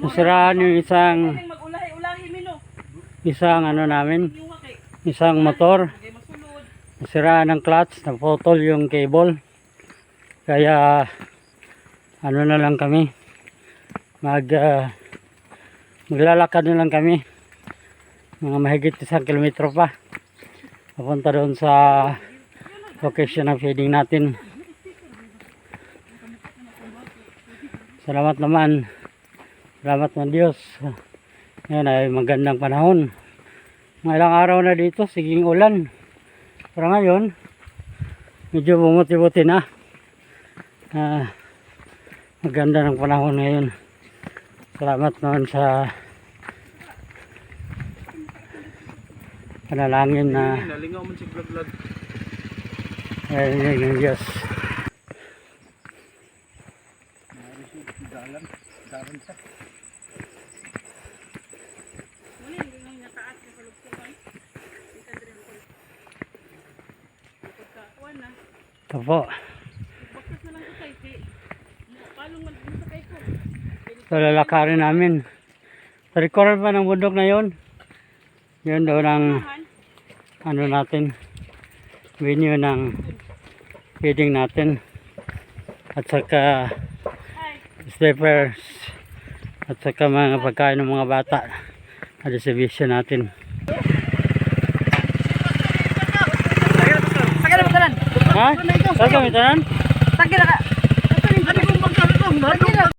Nasiraan yung isang ano namin, isang motor. Nasiraan ng clutch, naputol yung cable. Kaya ano na lang kami, maglalakad na lang kami. Mga mahigit 1 kilometro pa. Papunta doon sa location ng feeding natin. Salamat naman. Salamat ng Diyos. Ngayon ay magandang panahon. Mga ilang araw na dito, siging ulan. Pero ngayon, medyo bumuti-buti na. Maganda ng panahon ngayon. Salamat naman sa panalangin na ayun yung Diyos. Ito po. Ito lalakarin namin. Sa record pa ng bundok na yun. Yun doon ang ano natin, venue ng feeding natin. At saka sleepers. At saka mga pagkain ng mga bata. At distribution natin. Ha? Saan kami tanan? Sakit na ka. Ano kung magkano?